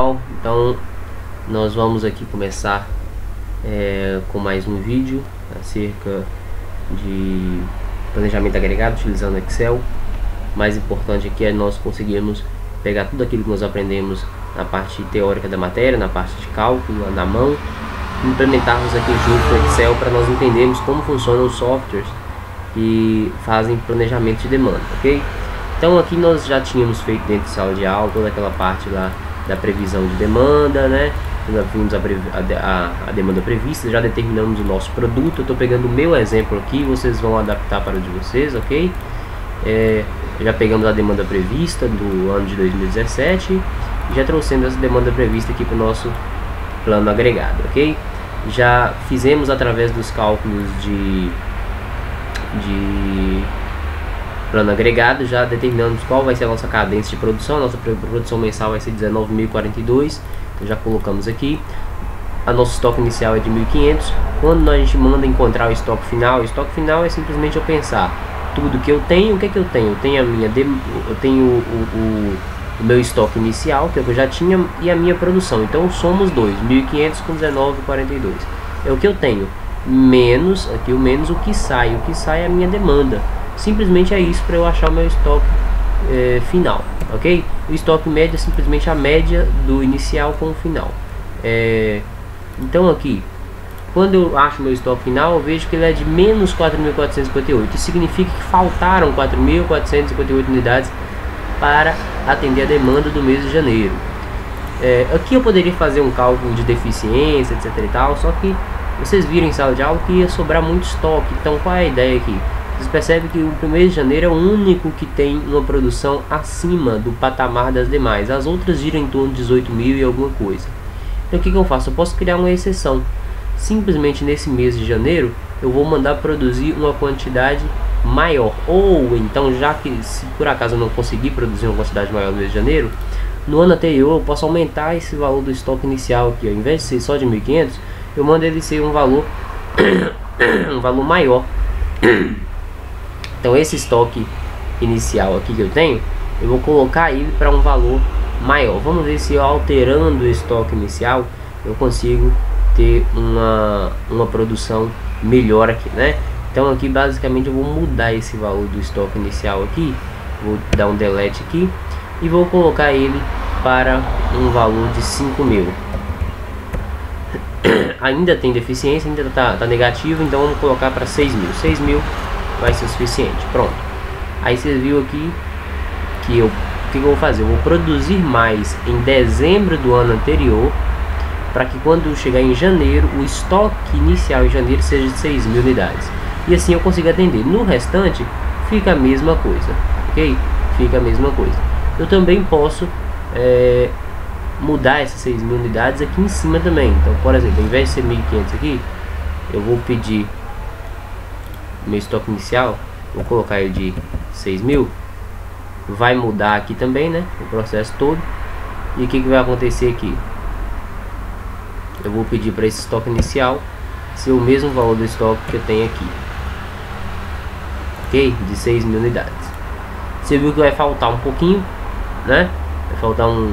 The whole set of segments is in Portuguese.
Então nós vamos aqui começar com mais um vídeo acerca de planejamento agregado utilizando Excel. O mais importante aqui é nós conseguirmos pegar tudo aquilo que nós aprendemos na parte teórica da matéria, na parte de cálculo, na mão, e implementarmos aqui junto com o Excel para nós entendermos como funcionam os softwares que fazem planejamento de demanda, ok? Então aqui nós já tínhamos feito dentro de sala de aula toda aquela parte lá da previsão de demanda, né? Já vimos a demanda prevista, já determinamos o nosso produto. Eu estou pegando o meu exemplo aqui, vocês vão adaptar para o de vocês, ok? Já pegamos a demanda prevista do ano de 2017 e já trouxemos essa demanda prevista aqui para o nosso plano agregado, ok? Já fizemos através dos cálculos de plano agregado, já determinamos qual vai ser a nossa cadência de produção. Nossa produção mensal vai ser 19.042, então já colocamos aqui. A nosso estoque inicial é de 1.500. Quando a gente manda encontrar o estoque final é simplesmente eu pensar tudo que eu tenho. O que é que eu tenho? Eu tenho o meu estoque inicial, que eu já tinha, e a minha produção. Então somos dois, 1.500 com 19.42 é o que eu tenho, menos aqui o menos o que sai é a minha demanda. Simplesmente é isso para eu achar o meu estoque final, ok? O estoque médio é simplesmente a média do inicial com o final. Então aqui, quando eu acho meu estoque final, eu vejo que ele é de menos 4.458. Isso significa que faltaram 4.458 unidades para atender a demanda do mês de janeiro. Aqui eu poderia fazer um cálculo de deficiência, etc e tal, só que vocês viram em sala de aula que ia sobrar muito estoque. Então qual é a ideia aqui? Vocês percebem que o mês de janeiro é o único que tem uma produção acima do patamar das demais. As outras giram em torno de 18.000 e alguma coisa. Então o que eu faço? Eu posso criar uma exceção. Simplesmente nesse mês de janeiro eu vou mandar produzir uma quantidade maior. Ou então, já que se por acaso eu não conseguir produzir uma quantidade maior no mês de janeiro, no ano anterior eu posso aumentar esse valor do estoque inicial aqui. Ao invés de ser só de 1.500, eu mando ele ser um valor um valor maior. Então esse estoque inicial aqui que eu tenho, eu vou colocar ele para um valor maior. Vamos ver se eu, alterando o estoque inicial, eu consigo ter uma produção melhor aqui, né? Então aqui basicamente eu vou mudar esse valor do estoque inicial aqui, vou dar um delete aqui e vou colocar ele para um valor de 5.000. Ainda tem deficiência, ainda tá negativo, então vamos colocar para 6.000. 6.000 vai ser o suficiente. Pronto. Aí você viu aqui que o que eu vou fazer? Eu vou produzir mais em dezembro do ano anterior, para que quando chegar em janeiro o estoque inicial em janeiro seja de 6.000 unidades. E assim eu consigo atender. No restante fica a mesma coisa, ok? Fica a mesma coisa. Eu também posso mudar essas 6.000 unidades aqui em cima também. Então, por exemplo, ao invés de ser 1.500 aqui, eu vou pedir meu estoque inicial, vou colocar ele de 6.000. Vai mudar aqui também, né, o processo todo. E o que vai acontecer aqui? Eu vou pedir para esse estoque inicial ser o mesmo valor do estoque que eu tenho aqui, ok? De 6.000 unidades. Você viu que vai faltar um pouquinho, né?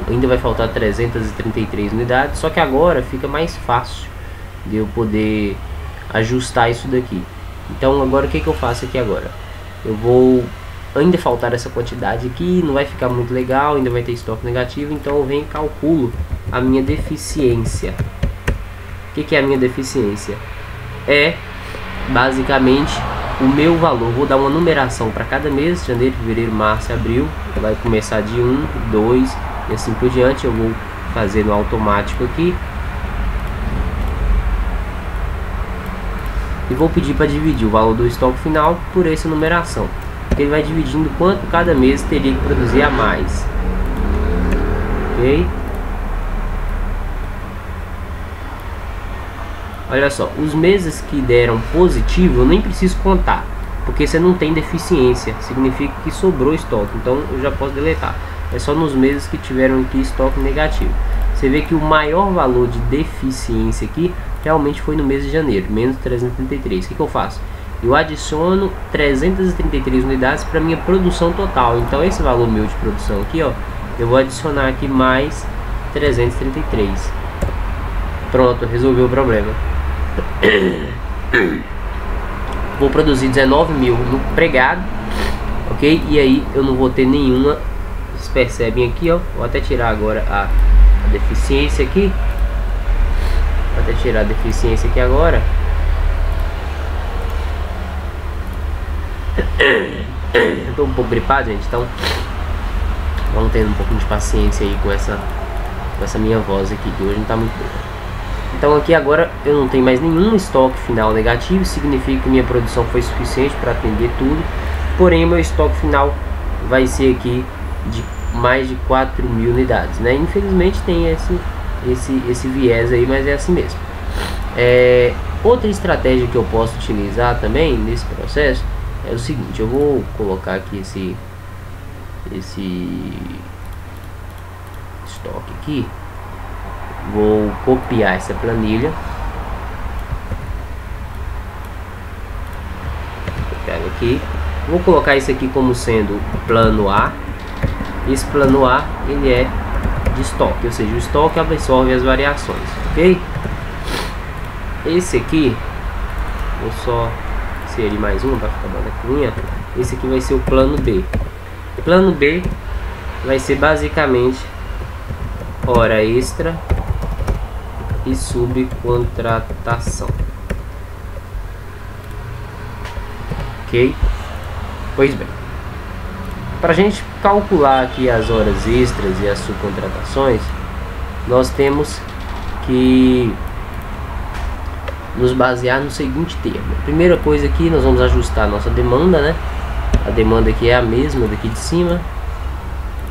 Ainda vai faltar 333 unidades. Só que agora fica mais fácil de eu poder ajustar isso daqui. Então agora o que eu faço aqui agora? Eu vou ainda faltar essa quantidade aqui, não vai ficar muito legal, ainda vai ter estoque negativo. Então eu venho e calculo a minha deficiência. O que é a minha deficiência? É basicamente o meu valor. Vou dar uma numeração para cada mês: janeiro, fevereiro, março, abril. Vai começar de 1, 2 e assim por diante. Eu vou fazer no automático aqui e vou pedir para dividir o valor do estoque final por essa numeração. Ele vai dividindo quanto cada mês teria que produzir a mais, ok? Olha só, os meses que deram positivo eu nem preciso contar, porque você não tem deficiência, significa que sobrou estoque, então eu já posso deletar. É só nos meses que tiveram aqui estoque negativo. Você vê que o maior valor de deficiência aqui realmente foi no mês de janeiro, menos 333. O que eu faço? Eu adiciono 333 unidades para minha produção total. Então esse valor meu de produção aqui, ó, eu vou adicionar aqui mais 333. Pronto, resolveu o problema. Vou produzir 19 mil no pregado, ok? E aí eu não vou ter nenhuma. Vocês percebem aqui, ó. Vou até tirar agora a deficiência aqui. Vou até tirar a deficiência aqui agora. Eu tô um pouco gripado, gente, então vamos tendo um pouquinho de paciência aí com essa minha voz aqui, que hoje não tá muito boa. Então aqui agora eu não tenho mais nenhum estoque final negativo, significa que minha produção foi suficiente para atender tudo. Porém, meu estoque final vai ser aqui de mais de 4.000 unidades, né? Infelizmente tem esse viés aí, mas é assim mesmo. Outra estratégia que eu posso utilizar também nesse processo é o seguinte: eu vou colocar aqui esse estoque aqui, vou copiar essa planilha, pego aqui, vou colocar isso aqui como sendo plano A. Esse plano A ele é de estoque, ou seja, o estoque absorve as variações, ok? Esse aqui, vou só inserir mais uma para ficar bacaninha. Esse aqui vai ser o plano B. O plano B vai ser basicamente hora extra e subcontratação, ok? Pois bem, para a gente calcular aqui as horas extras e as subcontratações, nós temos que nos basear no seguinte termo. A primeira coisa aqui, nós vamos ajustar a nossa demanda, né? A demanda aqui é a mesma daqui de cima,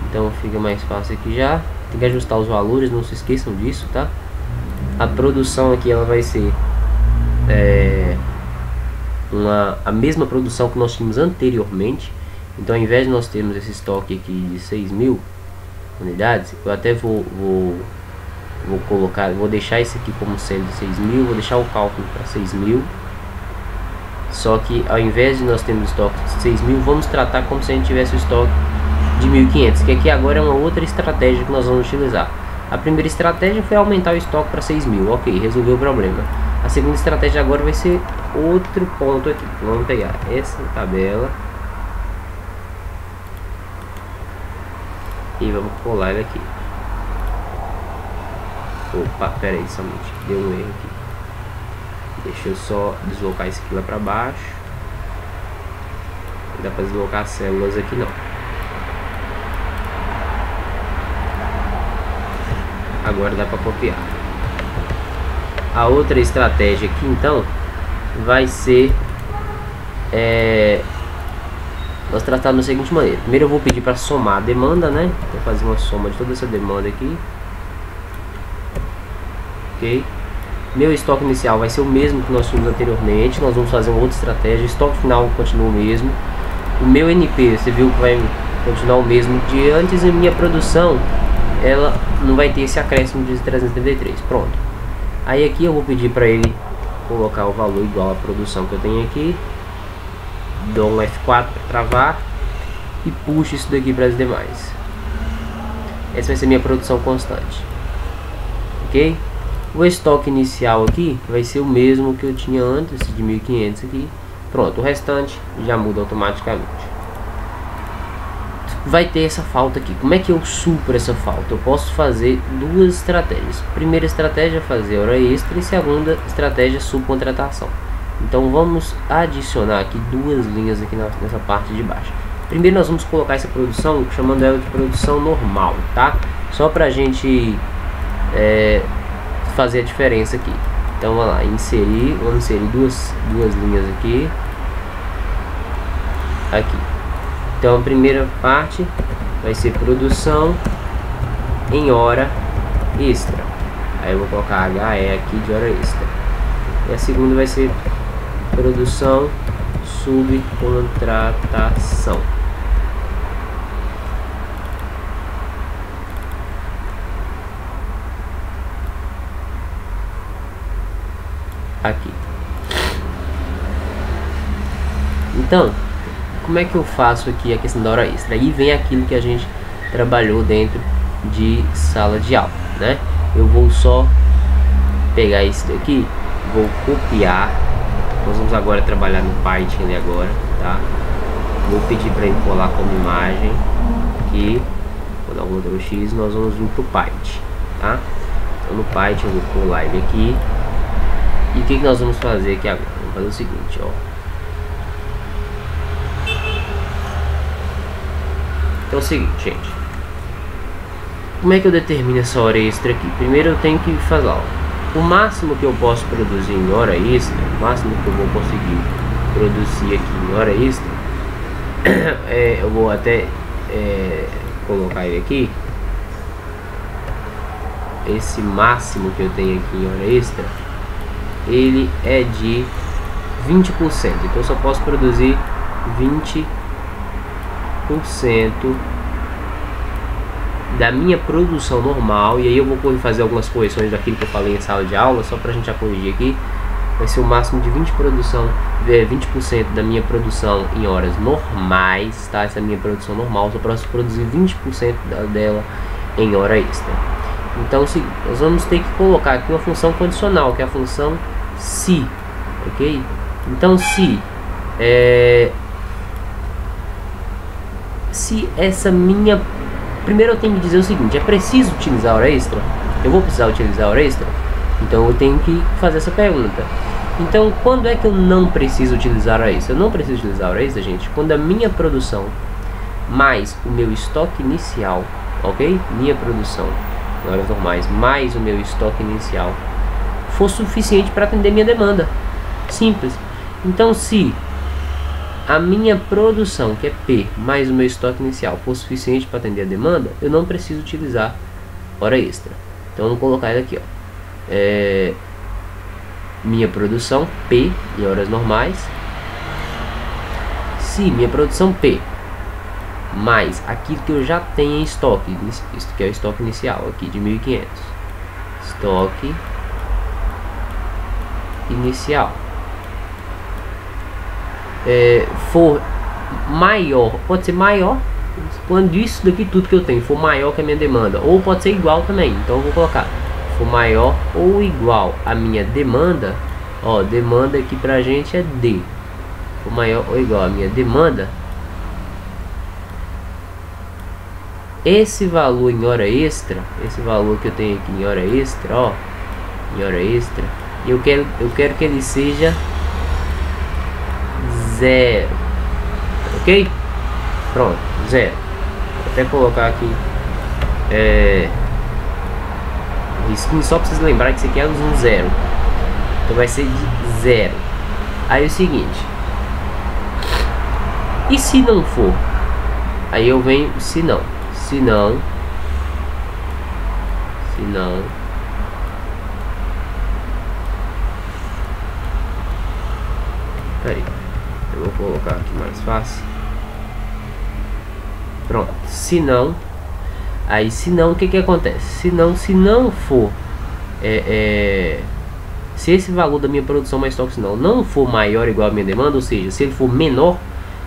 então fica mais fácil aqui já. Tem que ajustar os valores, não se esqueçam disso, tá? A produção aqui ela vai ser a mesma produção que nós tínhamos anteriormente. Então, ao invés de nós termos esse estoque aqui de 6.000 unidades, eu até vou deixar isso aqui como sendo 6.000, vou deixar o cálculo para 6.000. Só que ao invés de nós termos estoque de 6.000, vamos tratar como se a gente tivesse o estoque de 1.500, que aqui agora é uma outra estratégia que nós vamos utilizar. A primeira estratégia foi aumentar o estoque para 6.000, ok, resolveu o problema. A segunda estratégia agora vai ser outro ponto aqui. Vamos pegar essa tabela e vamos colar ele aqui. Opa, pera aí, somente deu um erro aqui. Deixa eu só deslocar isso aqui lá para baixo. Não dá para deslocar as células aqui não. Agora dá para copiar. A outra estratégia aqui então vai ser nós tratar da seguinte maneira. Primeiro eu vou pedir para somar a demanda, né? Vou fazer uma soma de toda essa demanda aqui. Ok. Meu estoque inicial vai ser o mesmo que nós tínhamos anteriormente. Nós vamos fazer uma outra estratégia. O estoque final continua o mesmo. O meu NP, você viu que vai continuar o mesmo de antes. E minha produção, ela não vai ter esse acréscimo de 333. Pronto. Aí aqui eu vou pedir para ele colocar o valor igual à produção que eu tenho aqui. Dou um F4 para travar e puxo isso daqui para as demais. Essa vai ser minha produção constante, ok? O estoque inicial aqui vai ser o mesmo que eu tinha antes, de 1.500 aqui. Pronto, o restante já muda automaticamente. Vai ter essa falta aqui. Como é que eu supro essa falta? Eu posso fazer duas estratégias. Primeira estratégia é fazer hora extra e segunda estratégia subcontratação. Então vamos adicionar aqui duas linhas aqui nessa parte de baixo. Primeiro nós vamos colocar essa produção chamando ela de produção normal, tá? Só pra gente fazer a diferença aqui. Então vamos lá, vamos inserir duas linhas aqui. Então a primeira parte vai ser produção em hora extra. Aí eu vou colocar HE aqui de hora extra. E a segunda vai ser produção subcontratação. Aqui. Então, como é que eu faço aqui a questão da hora extra? Aí vem aquilo que a gente trabalhou dentro de sala de aula. né? Eu vou só pegar isso daqui, vou copiar. Nós vamos agora trabalhar no Python ali agora, tá? Vou pedir para ele colar como imagem aqui, vou dar um Ctrl X, nós vamos vir pro Python, tá? Então no Python eu vou colar ele aqui. E o que nós vamos fazer aqui agora? Vamos fazer o seguinte, ó. Então é o seguinte, gente. Como é que eu determino essa hora extra aqui? Primeiro eu tenho que fazer, ó, o máximo que eu posso produzir em hora extra, o máximo que eu vou conseguir produzir aqui em hora extra, eu vou até colocar ele aqui. Esse máximo que eu tenho aqui em hora extra, ele é de 20%. Então eu só posso produzir 20% da minha produção normal. E aí eu vou fazer algumas correções daquilo que eu falei em sala de aula, só pra gente já corrigir aqui. Vai ser o máximo de 20% da minha produção em horas normais, tá? Essa é a minha produção normal, só posso produzir 20% dela em hora extra. Então nós vamos ter que colocar aqui uma função condicional, que é a função se, ok? Então se essa minha... Primeiro eu tenho que dizer o seguinte: é preciso utilizar hora extra? Eu vou precisar utilizar hora extra? Então eu tenho que fazer essa pergunta. Então quando é que eu não preciso utilizar hora extra? Eu não preciso utilizar hora extra, gente, quando a minha produção mais o meu estoque inicial, ok? Minha produção em horas normais mais o meu estoque inicial for suficiente para atender minha demanda. Simples. Então se a minha produção, que é P, mais o meu estoque inicial for suficiente para atender a demanda, eu não preciso utilizar hora extra. Então vamos colocar ele aqui, ó. Minha produção P em horas normais. Se minha produção P mais aquilo que eu já tenho em estoque, isso que é o estoque inicial aqui de 1.500, estoque inicial, for maior, pode ser maior, quando isso daqui tudo que eu tenho for maior que a minha demanda, ou pode ser igual também. Então eu vou colocar for maior ou igual a minha demanda. Ó, demanda aqui pra gente é D. For maior ou igual a minha demanda, esse valor em hora extra, esse valor que eu tenho aqui em hora extra, ó, em hora extra, eu quero que ele seja 0, ok? Pronto, 0. Vou até colocar aqui risquinho só para vocês lembrarem que isso aqui é um 0. Então vai ser de 0. Aí é o seguinte: e se não for? Aí eu venho se não. Se não, peraí, eu vou colocar aqui mais fácil. Pronto, se não, aí se não, o que acontece? Se não for, se esse valor da minha produção mais estoque não for maior ou igual à minha demanda, ou seja, se ele for menor,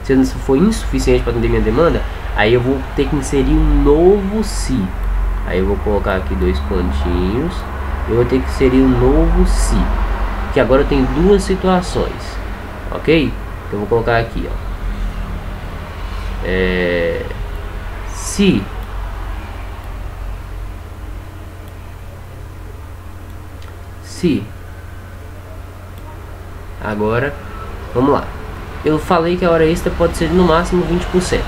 se ele for insuficiente para atender minha demanda, aí eu vou ter que inserir um novo se. Aí eu vou colocar aqui 2 pontinhos. Eu vou ter que inserir um novo se, que agora eu tenho duas situações, ok? Então eu vou colocar aqui, ó, se agora, vamos lá. Eu falei que a hora extra pode ser no máximo 20%,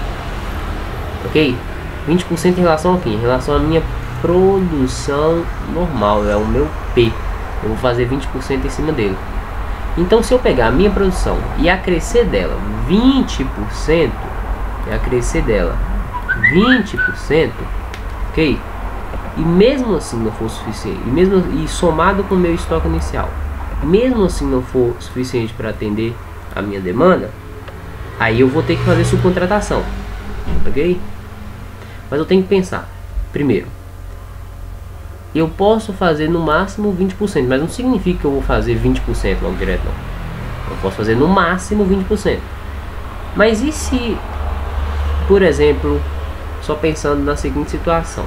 ok? 20% em relação ao quê? Em relação à minha produção normal, é o meu P. Eu vou fazer 20% em cima dele. Então se eu pegar a minha produção e acrescer dela 20%, ok? E mesmo assim não for suficiente, e somado com o meu estoque inicial, mesmo assim não for suficiente para atender a minha demanda, aí eu vou ter que fazer subcontratação, ok? Mas eu tenho que pensar, primeiro, eu posso fazer no máximo 20%, mas não significa que eu vou fazer 20% logo direto, não. Eu posso fazer no máximo 20%. Mas e se, por exemplo, só pensando na seguinte situação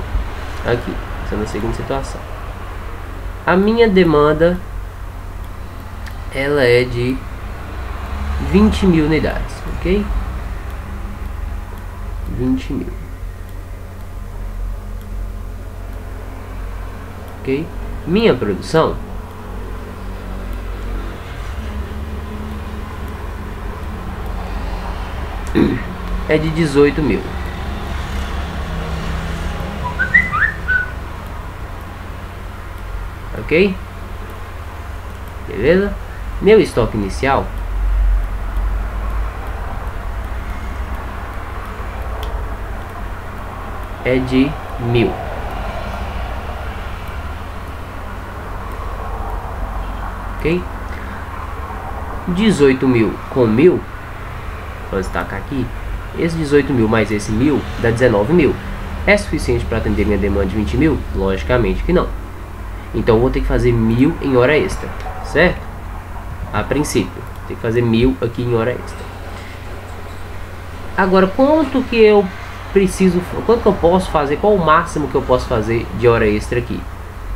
aqui, Essa é a segunda situação. A minha demanda, ela é de 20.000 unidades, ok? 20.000. Ok? Minha produção é de 18.000. Ok? Beleza? Meu estoque inicial é de 1.000. Ok? 18.000 com 1.000, vou destacar aqui, esse 18.000 mais esse 1.000 dá 19.000. É suficiente para atender minha demanda de 20.000? Logicamente que não. Então eu vou ter que fazer 1.000 em hora extra, certo? A princípio, tem que fazer 1.000 aqui em hora extra. Agora, quanto que eu preciso, quanto que eu posso fazer, qual o máximo que eu posso fazer de hora extra aqui?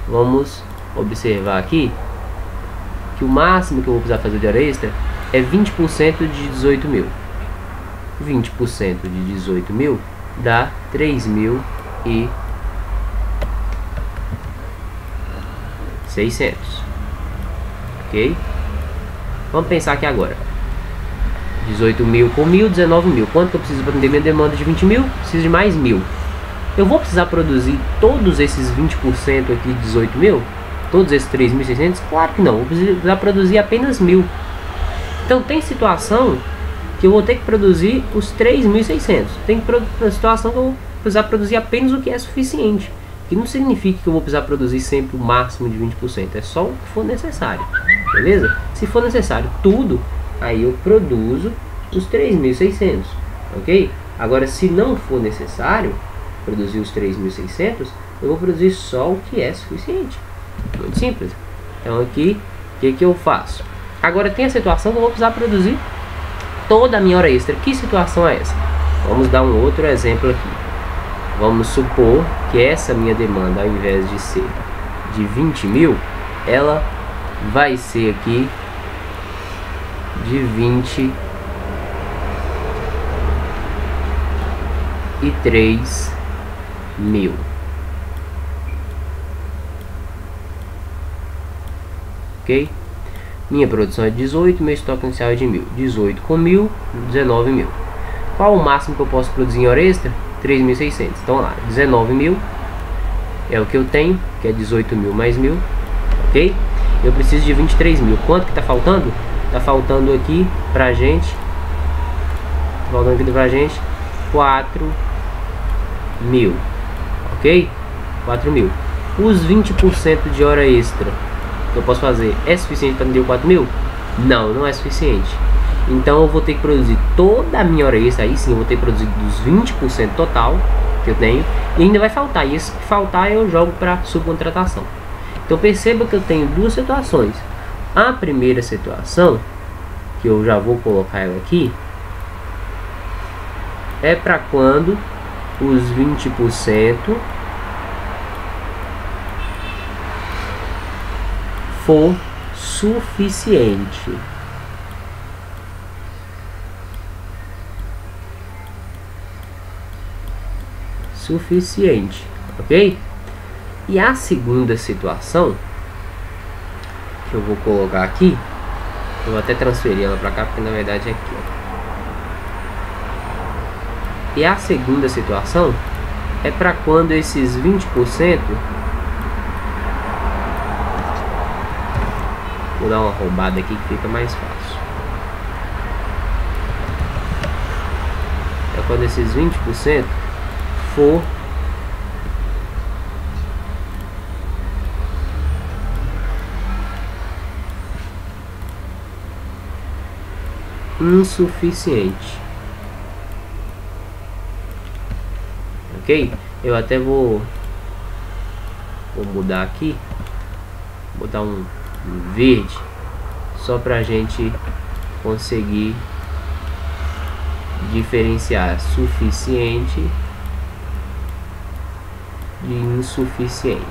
Vamos observar aqui que o máximo que eu vou precisar fazer de hora extra é 20% de 18.000. 20% de 18.000 dá 3.600. Ok? Vamos pensar aqui agora. 18.000 com 1.000, 19.000. Quanto que eu preciso para atender minha demanda de 20.000? Preciso de mais 1.000. Eu vou precisar produzir todos esses 20% aqui de 18.000? Todos esses 3.600? Claro que não. Eu vou precisar produzir apenas 1.000. Então tem situação que eu vou ter que produzir os 3.600. Tem situação que eu vou precisar produzir apenas o que é suficiente. Que não significa que eu vou precisar produzir sempre o máximo de 20%. É só o que for necessário. Beleza? Se for necessário tudo, aí eu produzo os 3.600. Ok? Agora, se não for necessário produzir os 3.600, eu vou produzir só o que é suficiente. Muito simples. Então aqui, o que eu faço? Agora tem a situação que eu vou precisar produzir toda a minha hora extra. Que situação é essa? Vamos dar um outro exemplo aqui. Vamos supor que essa minha demanda, ao invés de ser de 20.000, ela vai ser aqui de 23.000. Ok? Minha produção é 18, meu estoque inicial é de 1.000. 18 com 1.000, 19.000. Qual o máximo que eu posso produzir em hora extra? 3.600. Então lá, 19.000 é o que eu tenho, que é 18.000 mais 1.000. Ok? Eu preciso de 23.000. Quanto que tá faltando? Tá faltando aqui pra gente. Tá faltando aqui pra gente 4.000. Ok? 4.000. Os 20% de hora extra que eu posso fazer é suficiente para atender 4.000? Não, não é suficiente. Então eu vou ter que produzir toda a minha hora extra. Aí sim eu vou ter que produzir dos 20% total que eu tenho. E ainda vai faltar. E esse que faltar eu jogo para subcontratação. Então perceba que eu tenho duas situações. A primeira situação, que eu já vou colocar ela aqui, é para quando os 20% for suficiente. Suficiente, ok? E a segunda situação que eu vou colocar aqui, eu vou até transferir ela para cá, porque na verdade é aqui, ó. E a segunda situação é para quando esses 20%, vou dar uma roubada aqui que fica mais fácil. É quando esses 20% for insuficiente. Ok? Eu até vou mudar aqui, vou botar um verde, só pra gente conseguir diferenciar suficiente de insuficiente.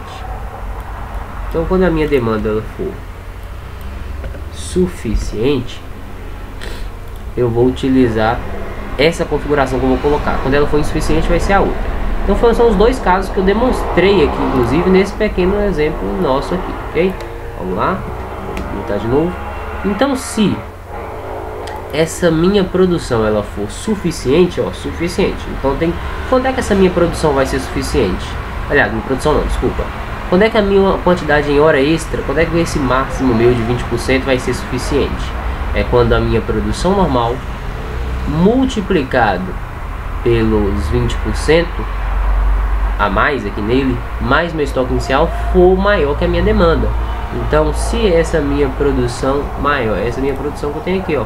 Então, quando a minha demanda ela for suficiente, eu vou utilizar essa configuração que eu vou colocar. Quando ela for insuficiente, vai ser a outra. Então, são os dois casos que eu demonstrei aqui, inclusive nesse pequeno exemplo nosso aqui, ok? Vamos lá, vou botar de novo. Então, se essa minha produção ela for suficiente, ó, suficiente. Então, quando é que essa minha produção vai ser suficiente? Aliás, minha produção não, desculpa. Quando é que a minha quantidade em hora extra, quando é que esse máximo meu de 20% vai ser suficiente? É quando a minha produção normal multiplicado pelos 20% a mais aqui nele, mais meu estoque inicial for maior que a minha demanda. Então, se essa minha produção maior, essa minha produção que eu tenho aqui, ó.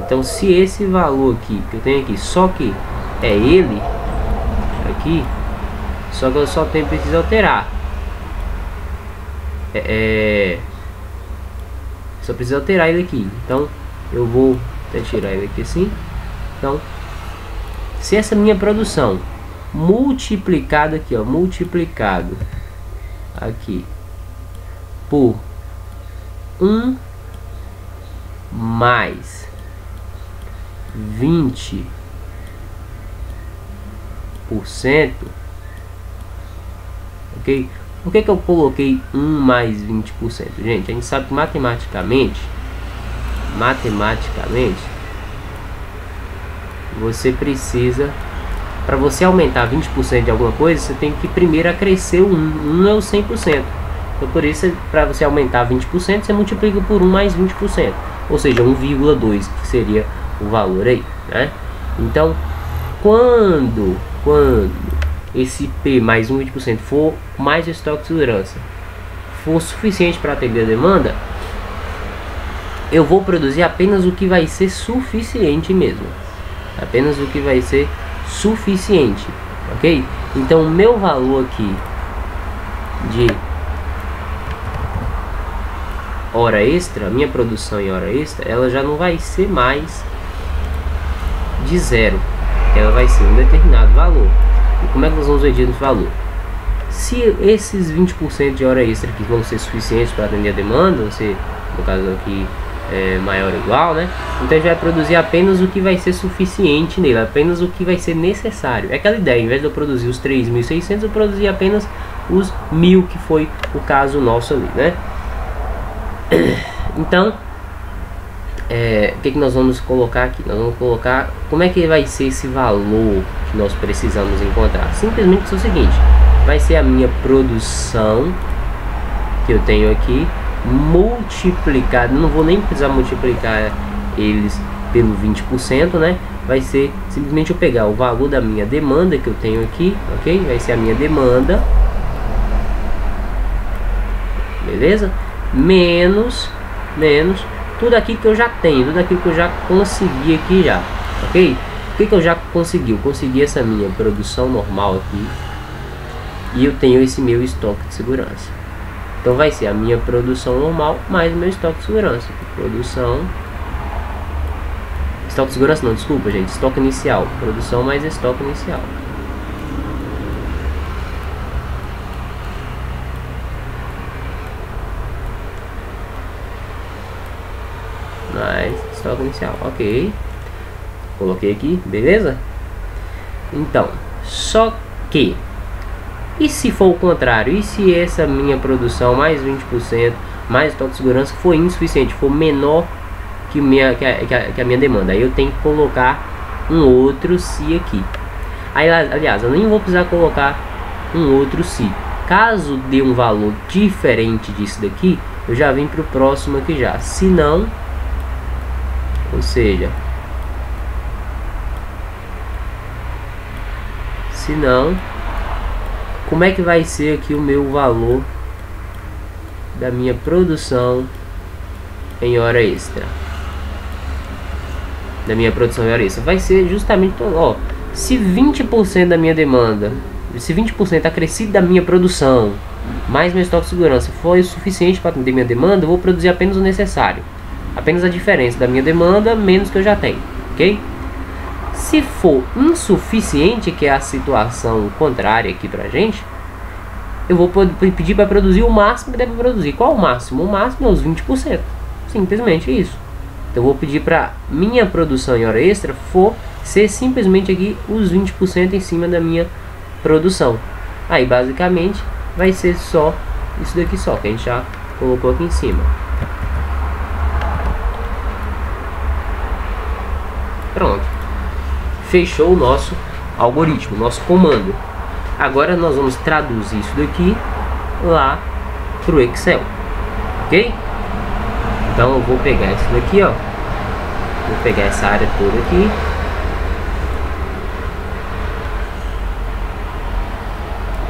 Então, se esse valor aqui que eu tenho aqui, só que é ele aqui, só que eu só preciso alterar. Só preciso alterar ele aqui. Então, eu vou até tirar ele aqui assim. Então, se essa minha produção multiplicado aqui, ó, multiplicado aqui por 1 mais 20%, ok? Por que eu coloquei 1 mais 20%? Gente, a gente sabe que matematicamente você precisa, para você aumentar 20% de alguma coisa, você tem que primeiro acrescer o 1 é o 100%. Então, por isso, para você aumentar 20%, você multiplica por 1 mais 20%, ou seja, 1,2, que seria o valor aí, né? Então, quando esse P mais 20% for mais o estoque de segurança for suficiente para atender a demanda, eu vou produzir apenas o que vai ser suficiente mesmo, apenas o que vai ser suficiente, ok? Então, o meu valor aqui de hora extra, minha produção em hora extra, ela já não vai ser mais de 0, ela vai ser um determinado valor. E como é que nós vamos medir esse valor? Se esses 20% de hora extra aqui vão ser suficientes para atender a demanda, você, no caso aqui, maior ou igual, né? Então a gente vai produzir apenas o que vai ser suficiente nele, apenas o que vai ser necessário. É aquela ideia, em vez de eu produzir os 3.600, eu produzi apenas os 1.000, que foi o caso nosso ali, né? Então, o que nós vamos colocar aqui? Nós vamos colocar como é que vai ser esse valor que nós precisamos encontrar. Simplesmente é o seguinte: vai ser a minha produção que eu tenho aqui multiplicado, não vou nem precisar multiplicar eles pelo 20%, né? Vai ser simplesmente eu pegar o valor da minha demanda que eu tenho aqui, ok? Vai ser a minha demanda, beleza? Menos tudo aqui que eu já tenho, tudo aquilo que eu já consegui aqui já, ok? O que eu já consegui? Eu consegui essa minha produção normal aqui e eu tenho esse meu estoque de segurança. Então vai ser a minha produção normal mais o meu estoque de segurança. Estoque de segurança não, desculpa gente, estoque inicial. Produção mais estoque inicial. Mais estoque inicial, ok. Coloquei aqui, beleza? Então, só que, e se for o contrário? E se essa minha produção mais 20%, mais estoque de segurança for insuficiente, for menor que a minha demanda? Aí eu tenho que colocar um outro se aqui. Aí, aliás, eu nem vou precisar colocar um outro se. Caso dê um valor diferente disso daqui, eu já vim para o próximo aqui já. Se não, ou seja, se não, como é que vai ser aqui o meu valor da minha produção em hora extra? Da minha produção em hora extra vai ser justamente, ó, se 20% da minha demanda, se 20% acrescido da minha produção mais meu estoque de segurança foi o suficiente para atender minha demanda, eu vou produzir apenas o necessário, apenas a diferença da minha demanda menos que eu já tenho, ok? Se for insuficiente, que é a situação contrária aqui pra gente, eu vou pedir para produzir o máximo que deve produzir. Qual o máximo? O máximo é os 20%. Simplesmente isso. Então eu vou pedir para minha produção em hora extra ser simplesmente aqui os 20% em cima da minha produção. Aí basicamente vai ser só isso daqui só, que a gente já colocou aqui em cima. Pronto. Fechou o nosso algoritmo, nosso comando. Agora nós vamos traduzir isso daqui lá para o Excel, ok? Então eu vou pegar isso daqui, ó. Vou pegar essa área toda aqui.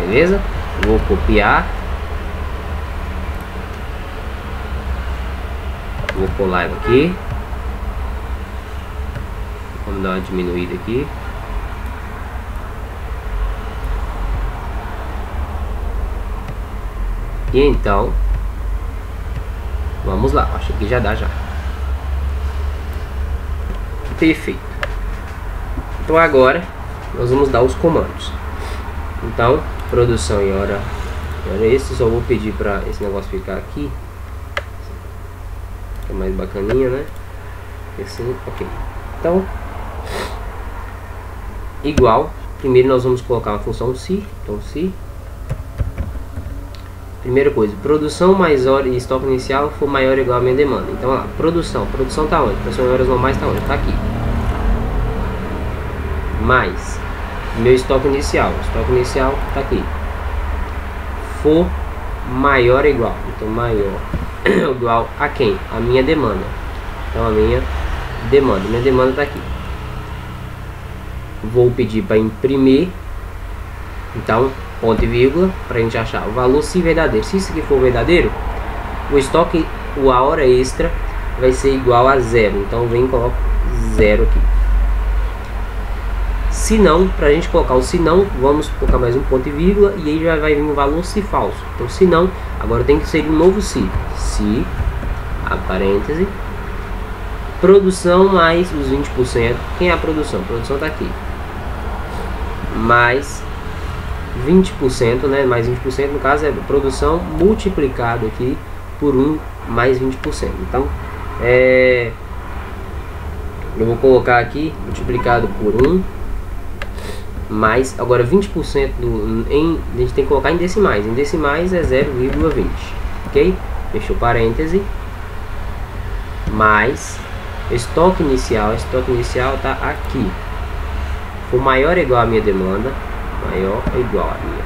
Beleza? Vou copiar. Vou colar aqui. Vamos dar uma diminuída aqui. E então, vamos lá. Acho que já dá já. Perfeito. Então agora nós vamos dar os comandos. Então, produção em hora extra. Só vou pedir para esse negócio ficar aqui, que é mais bacaninha, né? Assim, ok. Então, igual. Primeiro nós vamos colocar uma função se. Então, se primeira coisa, produção mais hora e estoque inicial for maior ou igual à minha demanda. Então lá, produção tá onde? Produção em horas normais tá onde? Tá aqui. Mais meu estoque inicial tá aqui. For maior ou igual. Então maior igual a quem? A minha demanda. Então a minha demanda tá aqui. Vou pedir para imprimir. Então ponto e vírgula, para a gente achar o valor se verdadeiro. Se isso aqui for verdadeiro, o estoque, a hora extra vai ser igual a 0. Então vem e coloco 0 aqui. Se não, para a gente colocar o se não, vamos colocar mais um ponto e vírgula, e aí já vai vir o valor se falso. Então se não, agora tem que ser um novo se. Se, a parêntese, produção mais os 20%. Quem é a produção? A produção está aqui. Mais 20%, né? Mais 20% no caso é produção multiplicado aqui por 1 mais 20%. Então eu vou colocar aqui multiplicado por 1 mais, agora 20% a gente tem que colocar em decimais. Em decimais é 0,20, ok? Fechou parêntese. Mais estoque inicial tá aqui. For maior ou igual à minha demanda, maior ou igual à minha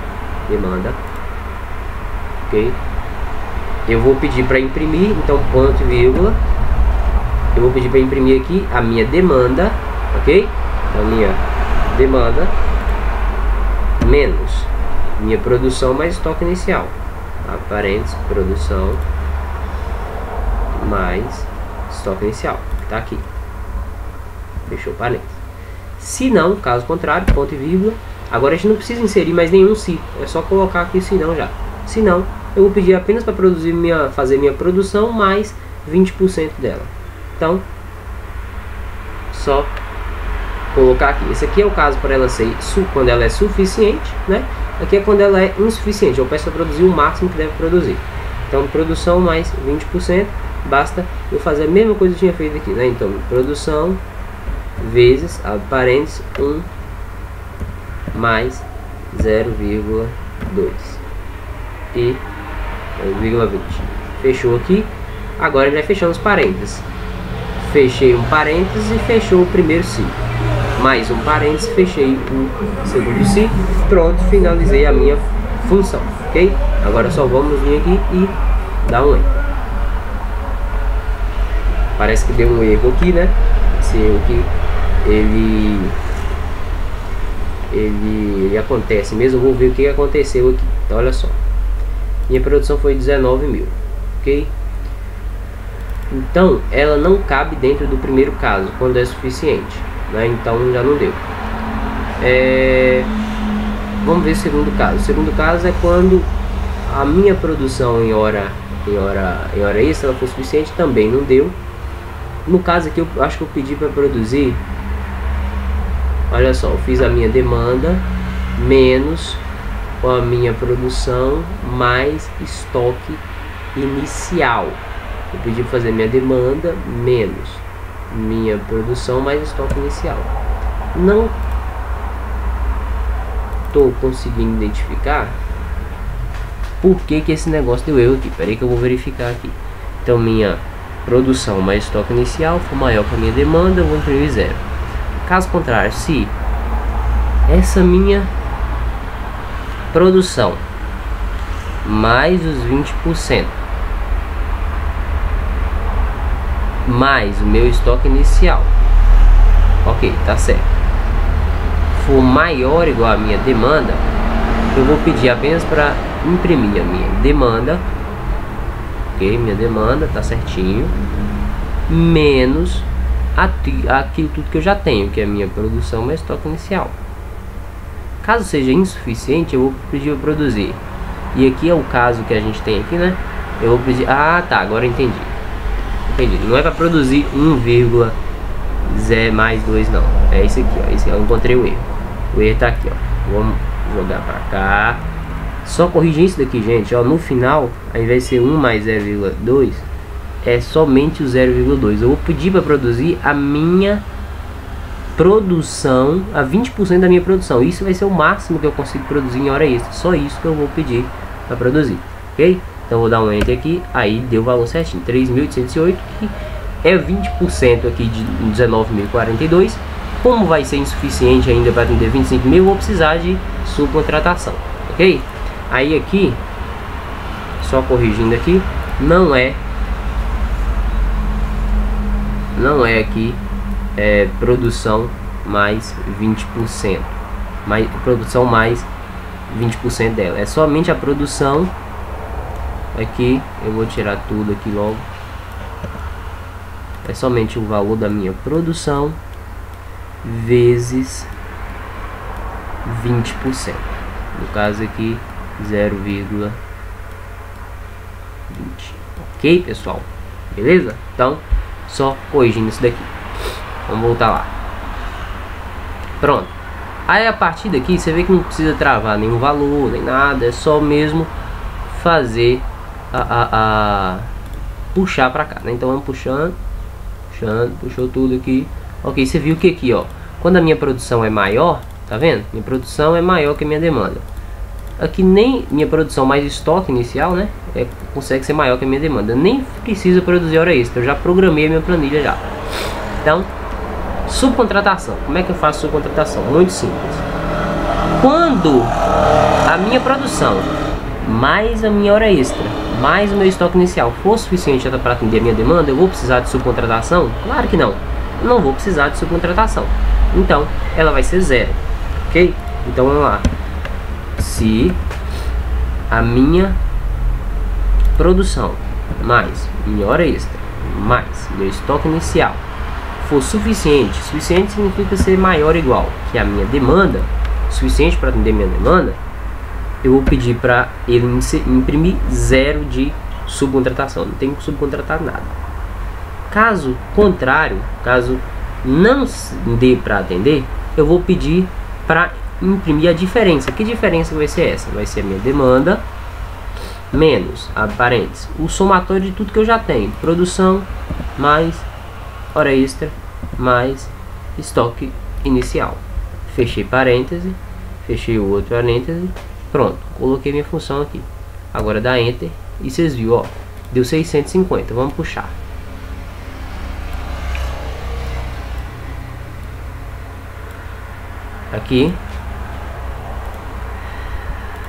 demanda, ok? Eu vou pedir para imprimir, então ponto e vírgula, eu vou pedir para imprimir aqui a minha demanda, ok? Então minha demanda menos minha produção mais estoque inicial, parênteses, produção mais estoque inicial, que tá aqui. Fechou parênteses. Se não, caso contrário, ponto e vírgula. Agora a gente não precisa inserir mais nenhum se, é só colocar aqui se não já. Se não, eu vou pedir apenas para fazer minha produção mais 20% dela. Então, só colocar aqui. Esse aqui é o caso para ela ser quando ela é suficiente, né? Aqui é quando ela é insuficiente. Eu peço para produzir o máximo que deve produzir. Então, produção mais 20%, basta eu fazer a mesma coisa que eu tinha feito aqui, né? Então, produção vezes, parênteses, 1 mais 0,2 e 0,20. Fechou aqui. Agora já fechamos os parênteses. Fechei um parênteses e fechou o primeiro se. Mais um parênteses, fechei o segundo se. Pronto, finalizei a minha função, ok? Agora só vamos vir aqui e dar um enter. Parece que deu um erro aqui, né? Esse erro aqui, ele acontece mesmo. Eu vou ver o que aconteceu aqui. Então olha só, minha produção foi 19 mil, ok? Então ela não cabe dentro do primeiro caso, quando é suficiente, né? Então já não deu. Vamos ver o segundo caso. O segundo caso é quando a minha produção em hora extra ela for suficiente, também não deu. No caso aqui eu acho que eu pedi para produzir Olha só, eu fiz a minha demanda menos a minha produção mais estoque inicial. Eu pedi para fazer minha demanda menos minha produção mais estoque inicial. Não estou conseguindo identificar por que esse negócio deu erro aqui. Peraí que eu vou verificar aqui. Então minha produção mais estoque inicial for maior que a minha demanda, eu vou imprimir 0. Caso contrário, se essa minha produção mais os 20% mais o meu estoque inicial, ok, tá certo, for maior ou igual a minha demanda, eu vou pedir apenas para imprimir a minha demanda, ok, minha demanda tá certinho, menos aquilo tudo que eu já tenho, que é a minha produção mais estoque inicial. Caso seja insuficiente, eu vou pedir para produzir. E aqui é o caso que a gente tem aqui, né? Eu vou pedir... Ah, tá, agora entendi. Entendi. Não é para produzir 1,0 mais 2, não. É esse aqui, ó. Esse, eu encontrei o erro. O erro tá aqui, ó. Vamos jogar para cá. Só corrigir isso daqui, gente. Ó, no final, ao invés de ser 1 mais 0,2, é somente o 0,2. Eu vou pedir para produzir a minha produção, a 20% da minha produção. Isso vai ser o máximo que eu consigo produzir em hora extra. Só isso que eu vou pedir para produzir, ok? Então vou dar um enter aqui, aí deu o valor certinho, 3.808, que é 20% aqui de 19.042. Como vai ser insuficiente ainda para atender 25.000, eu vou precisar de subcontratação, ok? Aí aqui, só corrigindo aqui, não é aqui produção mais 20%, produção mais 20% dela, é somente a produção. Aqui eu vou tirar tudo aqui logo, é somente o valor da minha produção vezes 20%, no caso aqui 0,20. ok, pessoal, beleza? Então só corrigindo isso daqui. Vamos voltar lá. Pronto. Aí a partir daqui você vê que não precisa travar nenhum valor, nem nada. É só mesmo fazer puxar pra cá, né? Então vamos puxando. Puxou tudo aqui. Ok, você viu que aqui, ó, quando a minha produção é maior, tá vendo? Minha produção é maior que a minha demanda. Aqui nem minha produção mais estoque inicial, né? Consegue ser maior que a minha demanda. Nem precisa produzir hora extra. Eu já programei a minha planilha já. Então, subcontratação. Como é que eu faço subcontratação? Muito simples. Quando a minha produção mais a minha hora extra mais o meu estoque inicial for suficiente para atender a minha demanda, eu vou precisar de subcontratação? Claro que não. Eu não vou precisar de subcontratação. Então, ela vai ser 0. Ok? Então, vamos lá. Se a minha produção mais minha hora extra mais meu estoque inicial for suficiente significa ser maior ou igual que a minha demanda, suficiente para atender minha demanda, eu vou pedir para ele imprimir 0 de subcontratação. Não tem que subcontratar nada. Caso contrário, caso não dê para atender, eu vou pedir para imprimir a diferença. Que diferença vai ser essa? Vai ser a minha demanda menos, parênteses, o somatório de tudo que eu já tenho. Produção mais hora extra mais estoque inicial. Fechei parêntese, fechei o outro parêntese, pronto, coloquei minha função aqui. Agora dá enter e vocês viram, ó, deu 650. Vamos puxar. Aqui.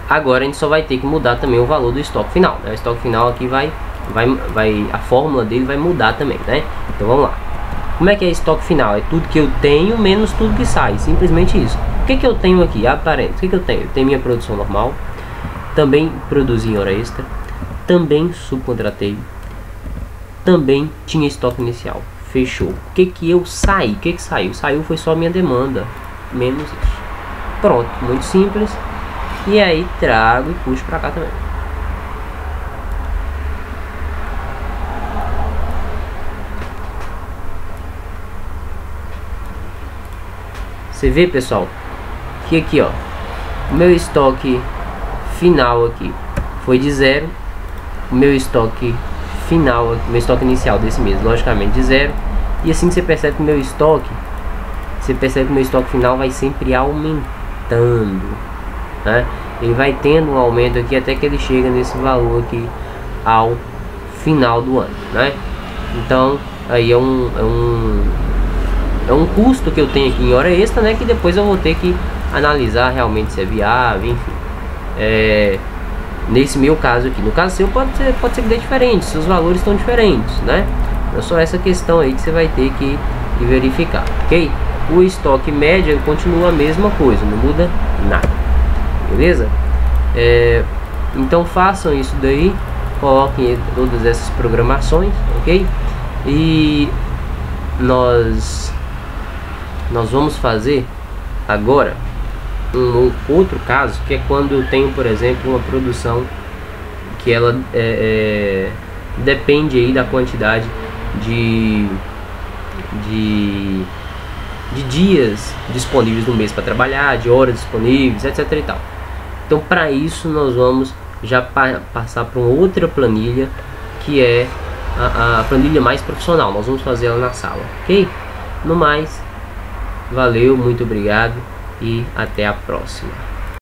Agora a gente só vai ter que mudar também o valor do estoque final, né? O estoque final aqui a fórmula dele vai mudar também, né? Então vamos lá. Como é que é estoque final? É tudo que eu tenho menos tudo que sai, simplesmente isso. O que eu tenho aqui? Aparente. O que eu tenho? Eu tenho minha produção normal, também produzi em hora extra, também subcontratei, também tinha estoque inicial. Fechou. O que eu saí? O que saiu? Saiu foi só minha demanda, menos isso. Pronto, muito simples. E aí trago e puxo pra cá também. Você vê, pessoal, que aqui, ó, o meu estoque final aqui foi de 0, o meu estoque final, meu estoque inicial desse mês, logicamente, de 0. E assim você percebe que o meu estoque, final vai sempre aumentando, né? Ele vai tendo um aumento aqui até que ele chega nesse valor aqui ao final do ano, né? Então aí é um custo que eu tenho aqui em hora extra, né? Que depois eu vou ter que analisar realmente se é viável, enfim. Nesse meu caso aqui, no caso seu pode ser que dê diferente, seus valores estão diferentes, né? É só essa questão aí que você vai ter que verificar, ok? O estoque médio continua a mesma coisa, não muda nada, beleza? Então façam isso daí, coloquem todas essas programações, ok? E nós vamos fazer agora um outro caso, que é quando eu tenho, por exemplo, uma produção que ela depende aí da quantidade de dias disponíveis no mês para trabalhar, de horas disponíveis, etc e tal. Então, para isso nós vamos já passar para uma outra planilha, que é a planilha mais profissional. Nós vamos fazer ela na sala, ok? No mais, valeu, muito obrigado e até a próxima.